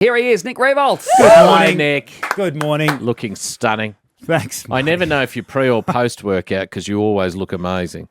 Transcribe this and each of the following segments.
Here he is, Nick Riewoldt. Good morning, Nick. Good morning. Looking stunning. Thanks. I never know if you're pre or post workout because you always look amazing.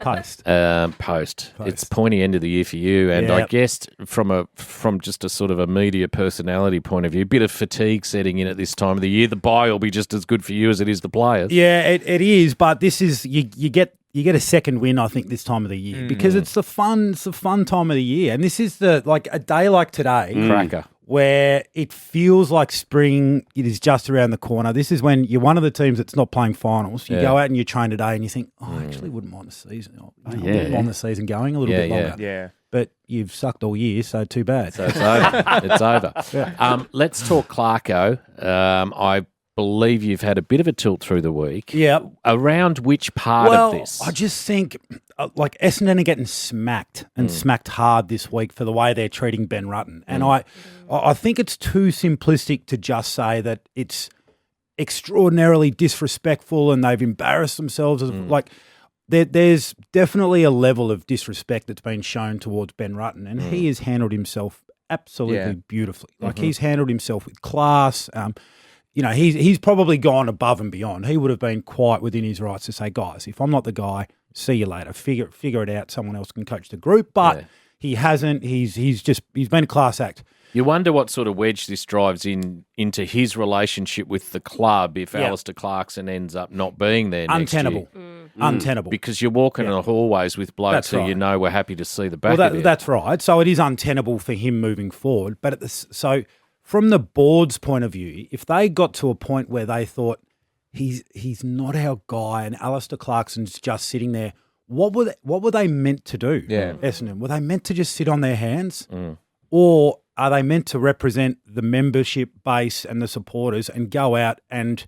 Post. Post. It's pointy end of the year for you, and I guess from just a sort of a media personality point of view, a bit of fatigue setting in at this time of the year. The bye will be just as good for you as it is the players. Yeah, it is, but this is you get a second win, I think, this time of the year because it's the fun time of the year, and this is a day like today, Cracker, where it feels like spring. It is just around the corner. This is when you're one of the teams that's not playing finals. You go out and you train today, and you think, I actually wouldn't mind the season. I wouldn't mind the season going a little bit longer. Yeah. But you've sucked all year, so too bad. So it's over. It's over. Yeah. Let's talk Clarko. I believe you've had a bit of a tilt through the week. Yeah. Around which part of this? I just think like Essendon are getting smacked and smacked hard this week for the way they're treating Ben Rutten. And I think it's too simplistic to just say that it's extraordinarily disrespectful and they've embarrassed themselves. Like there's definitely a level of disrespect that's been shown towards Ben Rutten, and he has handled himself absolutely beautifully. Like he's handled himself with class. He's probably gone above and beyond. He would have been quite within his rights to say, guys, if I'm not the guy, see you later. Figure it out. Someone else can coach the group. But he hasn't. He's been a class act. You wonder what sort of wedge this drives into his relationship with the club if Alistair Clarkson ends up not being there next Untenable. year. Untenable. Because you're walking in the hallways with blokes who you know we're happy to see the back of it. That's right. So it is untenable for him moving forward. But so from the board's point of view, if they got to a point where they thought he's not our guy and Alistair Clarkson's just sitting there, what were they meant to do? Yeah. Essendon, were they meant to just sit on their hands, or are they meant to represent the membership base and the supporters and go out and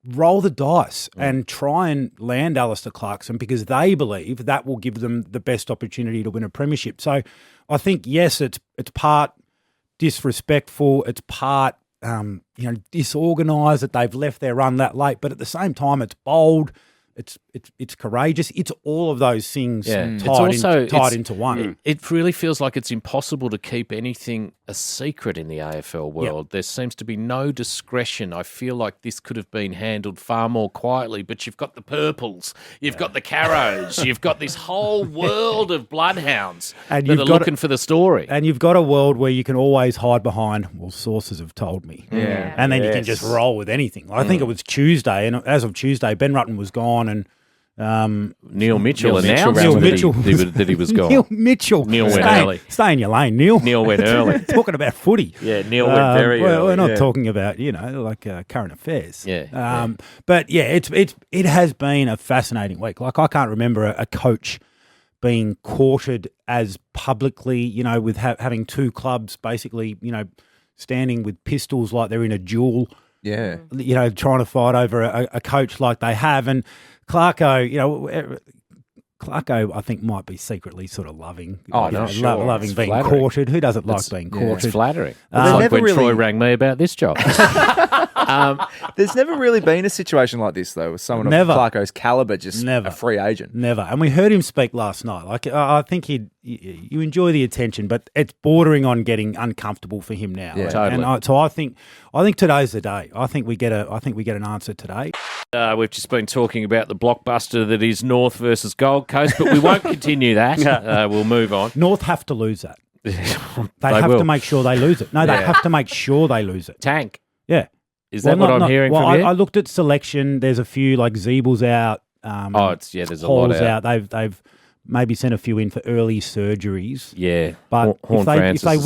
roll the dice and try and land Alistair Clarkson because they believe that will give them the best opportunity to win a premiership? So I think, yes, it's part disrespectful, it's part disorganised that they've left their run that late, but at the same time it's bold, it's courageous, it's all of those things tied into one. It really feels like it's impossible to keep anything a secret in the AFL world. There seems to be no discretion. I feel like this could have been handled far more quietly, but you've got the Purples, you've got the Carrows, you've got this whole world of bloodhounds that are looking for the story. And you've got a world where you can always hide behind, well, sources have told me. Yeah. And then you can just roll with anything. I think it was Tuesday, and as of Tuesday, Ben Rutten was gone, and Neil Mitchell announced that he was gone. Neil Mitchell. Neil went early. Stay in your lane, Neil. Neil went early. Talking about footy. Yeah, Neil went very early. We're not talking about, current affairs. Yeah. But yeah, it has been a fascinating week. Like, I can't remember a coach being courted as publicly, with having two clubs basically, standing with pistols like they're in a duel. Yeah. Trying to fight over a coach like they have. And Clarko, I think might be secretly sort of loving. Loving being flattering. Courted. Who doesn't like being courted? It's flattering. It's like when Troy rang me about this job. There's never really been a situation like this, though, with someone of Clarko's calibre just a free agent. Never. And we heard him speak last night. Like, I think you enjoy the attention, but it's bordering on getting uncomfortable for him now. Yeah, totally. And so I think today's the day. I think we get an answer today. We've just been talking about the blockbuster that is North versus Gold Coast, but we won't continue that. We'll move on. North have to lose that. They have to make sure they lose it. No, they have to make sure they lose it. Tank. Yeah. Is that what I'm hearing from you? I looked at selection. There's a few, like Zeebel's out. There's a lot out. They've maybe sent a few in for early surgeries. Yeah. But if they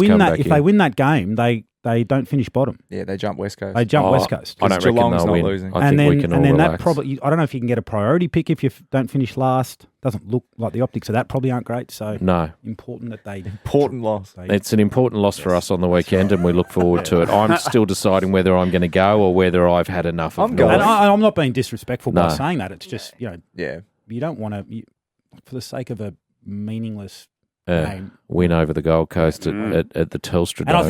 win that game, they don't finish bottom. Yeah, they jump West Coast. They jump West Coast. I don't reckon Geelong's they'll not win. losing. I think we can all relax. That probably, I don't know if you can get a priority pick if you don't finish last. Doesn't look like the optics of that probably aren't great. So important that they loss. It's an important loss for us on the weekend, and we look forward to it. I'm still deciding whether I'm going to go or whether I've had enough of North. And I'm not being disrespectful by saying that. It's just you don't want to, for the sake of a meaningless win over the Gold Coast at the Telstra Dome. And I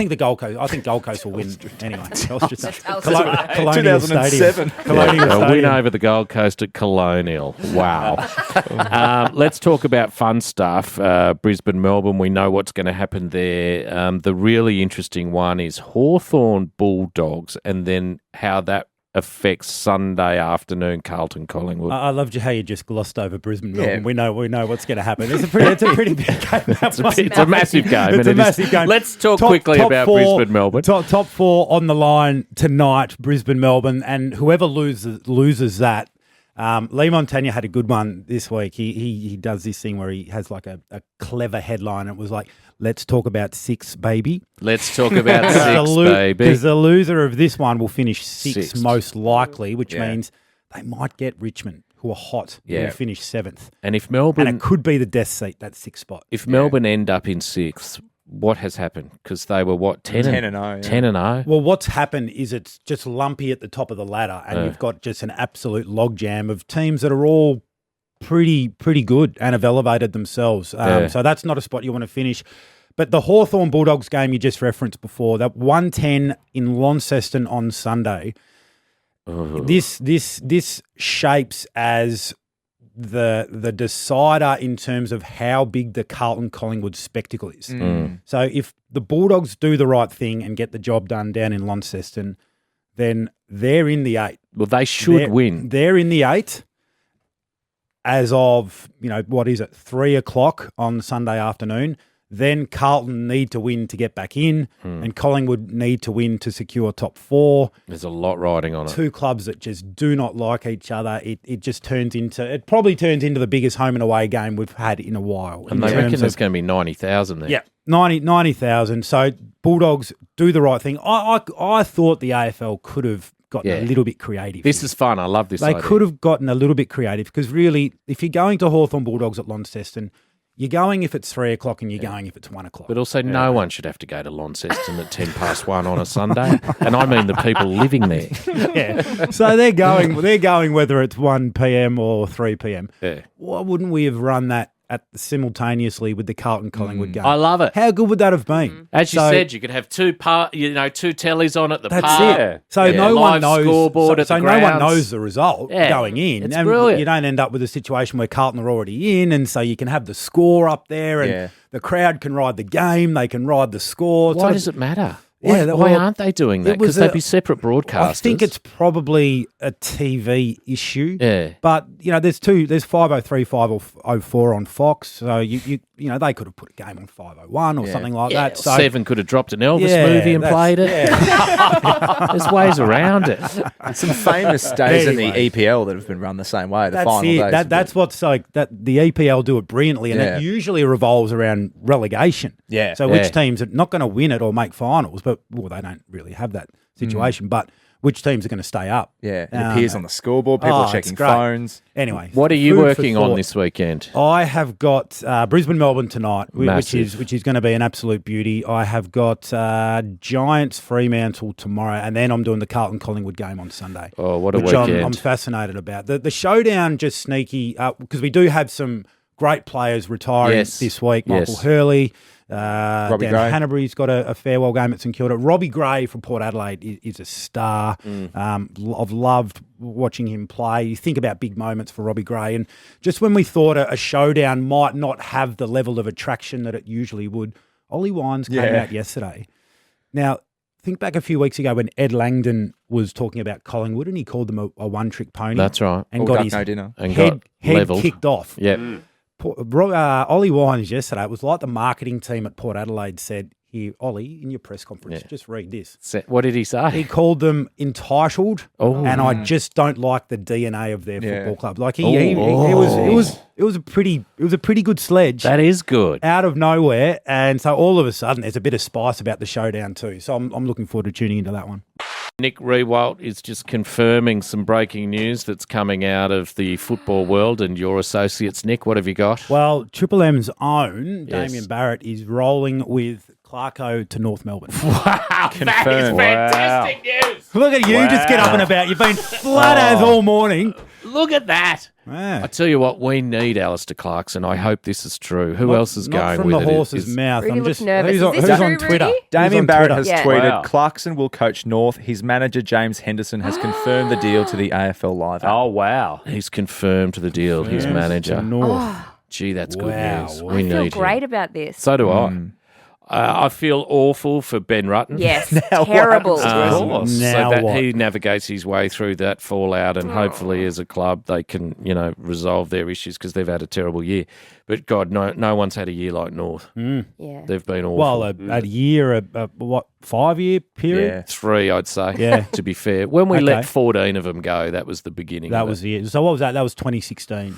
think Gold Coast will win anyway. Telstra. Colonial 2007. Stadium. Colonial a win Stadium. over the Gold Coast at Colonial. Wow. Let's talk about fun stuff. Brisbane, Melbourne, we know what's going to happen there. The really interesting one is Hawthorn Bulldogs and then how that affects Sunday afternoon Carlton Collingwood. I loved how you just glossed over Brisbane, Melbourne. We know what's going to happen. It's a pretty big game. It's a massive game. It's a massive game. Let's talk quickly about Brisbane, Melbourne. Top 4 on the line tonight, Brisbane, Melbourne, and whoever loses that. Lee Montagna had a good one this week. He does this thing where he has like a clever headline. It was like, let's talk about 6, baby. Let's talk about 6, baby. Because the loser of this one will finish sixth most likely, which means they might get Richmond, who are hot, who will finish 7th. And if Melbourne... And it could be the death seat, that 6th spot. If Melbourne end up in 6th, what has happened? Because they were, 10 and 0? 10 and 0. Well, what's happened is it's just lumpy at the top of the ladder, and you've got just an absolute logjam of teams that are all pretty good and have elevated themselves. So that's not a spot you want to finish. But the Hawthorn Bulldogs game you just referenced before, that 110 in Launceston on Sunday, this shapes as the decider in terms of how big the Carlton Collingwood spectacle is. So if the Bulldogs do the right thing and get the job done down in Launceston, then they're in the 8. Well, they should win. They're in the 8 as of, 3 o'clock on Sunday afternoon. Then Carlton need to win to get back in, and Collingwood need to win to secure top 4. There's a lot riding on it. Two clubs that just do not like each other. It probably turns into the biggest home and away game we've had in a while. And they reckon there's going to be 90,000 there. Yeah, 90,000. So Bulldogs do the right thing. I thought the AFL could have gotten a little bit creative. This is fun. I love this idea. They could have gotten a little bit creative because really, if you're going to Hawthorn Bulldogs at Launceston, you're going if it's 3 o'clock and you're going if it's 1 o'clock. But also no one should have to go to Launceston at 10 past 1 on a Sunday. And I mean the people living there. Yeah. So they're going whether it's 1 p.m. or 3 p.m. Yeah. Why wouldn't we have run that simultaneously with the Carlton Collingwood game? I love it. How good would that have been? As you said, you could have two tellies on at the park. That's it. So no one knows. Scoreboard at the no one grounds. knows the result going in. It's brilliant. You don't end up with a situation where Carlton are already in, and so you can have the score up there, and the crowd can ride the game. They can ride the score. Why does it matter? Yeah, why aren't they doing that? Because they'd be separate broadcasters. I think it's probably a TV issue. Yeah. But, there's 503, 504 on Fox. So, they could have put a game on 501 or something like that. So 7 could have dropped an Elvis movie and played it. Yeah. There's ways around it. Some famous days in the EPL that have been run the same way. The final days. That's what's like that. The EPL do it brilliantly, and it usually revolves around relegation. Yeah. So which teams are not going to win it or make finals, but they don't really have that situation. But which teams are going to stay up? Yeah, it appears on the scoreboard. People are checking phones. Anyway, what are you working on this weekend? I have got Brisbane, Melbourne tonight, which is going to be an absolute beauty. I have got Giants, Fremantle tomorrow, and then I'm doing the Carlton Collingwood game on Sunday. Oh, what a weekend! I'm fascinated about the showdown. Just sneaky because we do have some great players retiring this week. Michael Hurley. Robbie Dan Gray. Hanbury's got a farewell game at St Kilda. Robbie Gray from Port Adelaide is a star. I've loved watching him play. You think about big moments for Robbie Gray, and just when we thought a showdown might not have the level of attraction that it usually would, Ollie Wines came out yesterday. Now, think back a few weeks ago when Ed Langdon was talking about Collingwood and he called them a one-trick pony. That's right. And got his dinner. And head leveled. kicked off. Yeah. Ollie Wines yesterday, it was like the marketing team at Port Adelaide said, here, Ollie, in your press conference, just read this. What did he say? He called them entitled, and I just don't like the DNA of their football club. Like it was a pretty good sledge. That is good. Out of nowhere, and so all of a sudden there's a bit of spice about the showdown too. So I'm looking forward to tuning into that one. Nick Riewoldt is just confirming some breaking news that's coming out of the football world and your associates. Nick, what have you got? Well, Triple M's own Damien Barrett is rolling with Clarko to North Melbourne. Wow, that is fantastic news. Look at you, just get up and about. You've been flat as all morning. Look at that. I tell you what, we need Alistair Clarkson. I hope this is true. Who else is going from with the it? horse's mouth. Rudy I'm looks just nervous. who's Is this on true, Twitter? Rudy? Damien Barrett has Yeah. tweeted, Wow. Clarkson will coach North. His manager, James Henderson, has confirmed the deal to the AFL Live app. Oh, wow. He's confirmed the deal, his manager. North. Gee, that's good Wow. news. I We I feel need great him. about this. So do I. I feel awful for Ben Rutten. Yes, Now what terrible. happens to course. So Now that what? he navigates his way through that fallout, and hopefully, as a club, they can, resolve their issues because they've had a terrible year. But God, no one's had a year like North. Yeah. They've been awful. Well, a year, what, 5-year period? Yeah. 3, I'd say. Yeah. To be fair, when we Okay. let 14 of them go, that was the beginning. That of was it. the year. So what was that? That was 2016.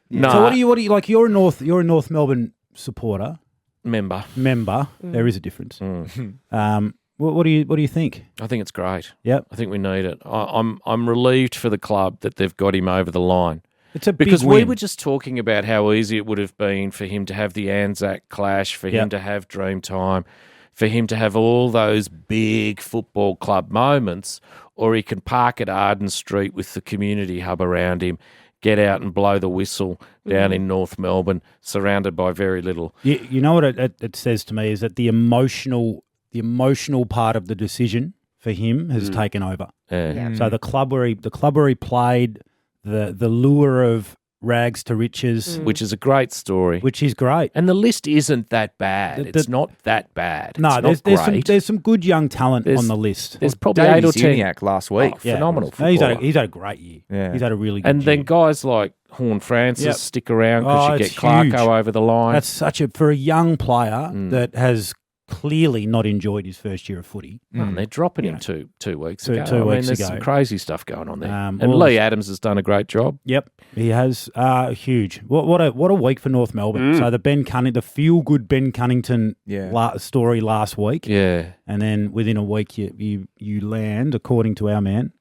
No, So what do you like? You're a North Melbourne supporter. member. There is a difference. What do you think? I think it's great. Yep. I think we need it. I'm relieved for the club that they've got him over the line. It's a Because big we win. were just talking about how easy it would have been for him to have the Anzac clash, for him to have dream time, for him to have all those big football club moments, or he can park at Arden Street with the community hub around him, get out and blow the whistle down in North Melbourne, surrounded by very little. You know what it says to me is that the emotional part of the decision for him has taken over. Yeah. So the club where he played, the lure of rags to riches, Which is a great story. which is great. And the list isn't that bad. The- It's not that bad. No, It's there's not great. there's some good young talent There's- on the list. There's probably Davey 8 or 10. Zuniac last week. Oh, phenomenal No, he's footballer. had a great year. Yeah. He's had a really good And then year. guys like Horn Francis Yep. stick around Oh, because you it's get Clarko huge. over the line. That's for a young player that has clearly not enjoyed his first year of footy. And they're dropping him two weeks Two- ago. 2 weeks there's ago. some crazy stuff going on there. Um, and all Lee this- Adams has done a great job. Yep, he has. Huge. What a week for North Melbourne. So the feel good Ben Cunnington story last week, Yeah. and then within a week you land, according to our man.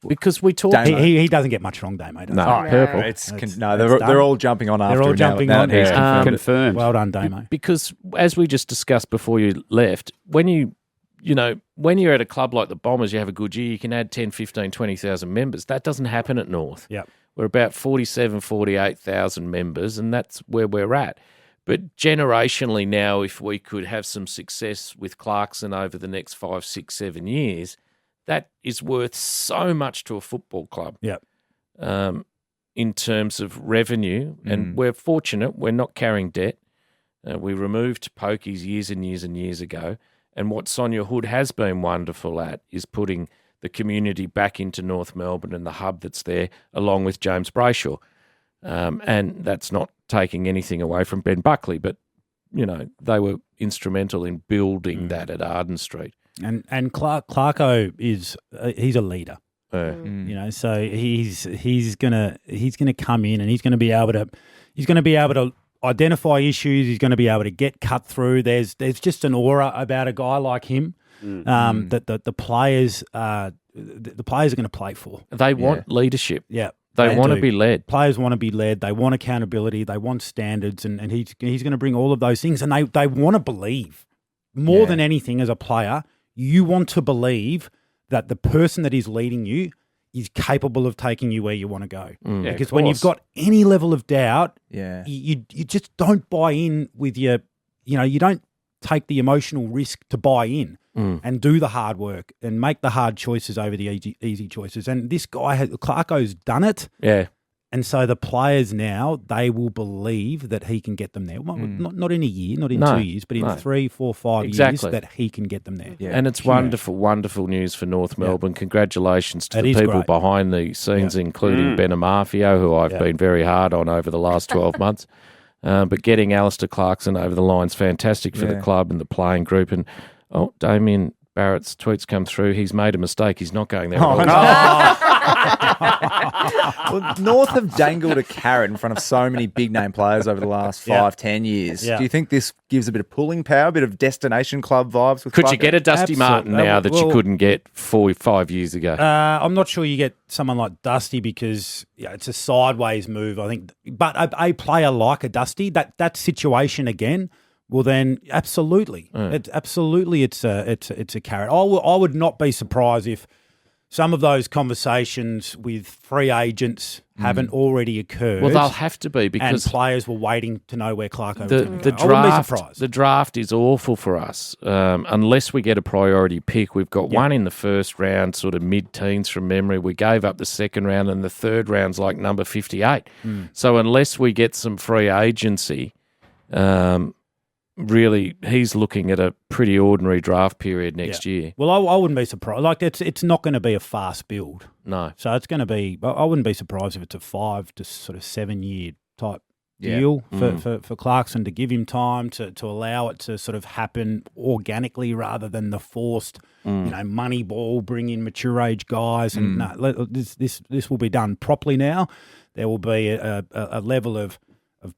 Because we talk. Damo. He doesn't get much wrong, Damo. Does No, he? purple. They're all jumping on after They're all him jumping now, on. that he's Yeah. confirmed it. Confirmed. Well done, Damo. Because as we just discussed before you left, when when you're at a club like the Bombers, you have a good year, you can add 10, 15, 20,000 members. That doesn't happen at North. Yep. We're about 47, 48,000 members, and that's where we're at. But generationally now, if we could have some success with Clarkson over the next 5, 6, 7 years, that is worth so much to a football club. Yep. In terms of revenue, and we're fortunate we're not carrying debt. We removed pokies years and years and years ago, and what Sonia Hood has been wonderful at is putting the community back into North Melbourne and the hub that's there, along with James Brayshaw. And that's not taking anything away from Ben Buckley, but they were instrumental in building that at Arden Street. And Clarko is he's a leader. So he's gonna come in and he's gonna be able to identify issues. He's going to be able to get cut through. There's just an aura about a guy like him that the players are going to play for. They want leadership. Yeah, They want to do. be led. Players want to be led. They want accountability. They want standards, and he's going to bring all of those things. And they want to believe more than anything as a player. You want to believe that the person that is leading you is capable of taking you where you want to go. Yeah, Because of when you've course. got any level of doubt, Yeah. you just don't buy in with you don't take the emotional risk to buy in and do the hard work and make the hard choices over the easy choices. And this guy, Clarko's done it. Yeah. And so the players now, they will believe that he can get them there. Well, not in a year, not in 2 years, but in 3, 4, 5 Exactly. years that he can get them there. Yeah. And it's wonderful, wonderful news for North Melbourne. Congratulations to That the is people great. behind the scenes, including Ben Amafio, who I've been very hard on over the last 12 months. But getting Alistair Clarkson over the line's fantastic for the club and the playing group. And, Damien Barrett's tweets come through. He's made a mistake. He's not going there. at all. Well, North have dangled a carrot in front of so many big name players over the last 5, 10 years. Yeah. Do you think this gives a bit of pulling power, a bit of destination club vibes? With Could you Clarko? get a Dusty Martin now that you Well- couldn't get 5 years ago? I'm not sure you get someone like Dusty because it's a sideways move, I think. But a player like a Dusty, that situation again, well then absolutely, it's a carrot. I would not be surprised if some of those conversations with free agents haven't already occurred. Well, they'll have to be because and players were waiting to know where Clarko was the going to go. draft. I wouldn't be surprised. The draft is awful for us unless we get a priority pick. We've got one in the first round, sort of mid-teens from memory. We gave up the second round, and the third round's like number 58. So unless we get some free agency, really, he's looking at a pretty ordinary draft period next year. Well, I wouldn't be surprised. Like, it's not going to be a fast build. No. So it's going to be. I wouldn't be surprised if it's a 5 to sort of 7 year type deal for Clarkson, to give him time to allow it to sort of happen organically rather than the forced, money ball, bring in mature age guys. And this will be done properly now. There will be a level of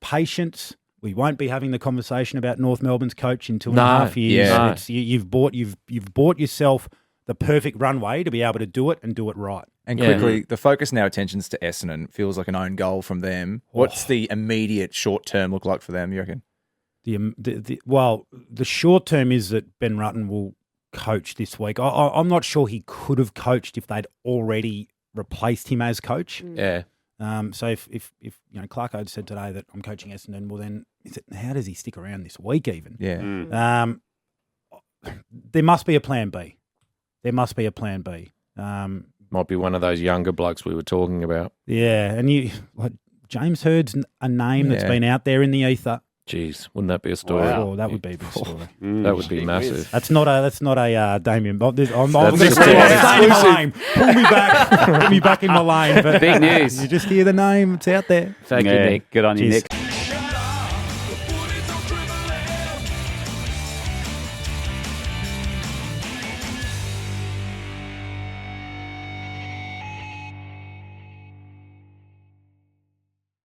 patience. We won't be having the conversation about North Melbourne's coach in 2.5 years. Yeah. You've bought yourself the perfect runway to be able to do it and do it right. And quickly, the focus now attention's to Essendon. Feels like an own goal from them. What's the immediate short term look like for them, you reckon? The short term is that Ben Rutten will coach this week. I'm not sure he could have coached if they'd already replaced him as coach. Yeah. So if Clarko had said today that I'm coaching Essendon, well then how does he stick around this week even? Yeah. There must be a plan B. Might be one of those younger blokes we were talking about. Yeah, and James Hurd's a name that's been out there in the ether. Jeez, wouldn't that be a story? Wow. Oh, that would be a big story. That would be massive. That's not a Damien Bob. I'm just staying in my lane. Pull me back. Put me back in my lane. But big news. You just hear the name. It's out there. Thank you, Nick. Good on you, Nick.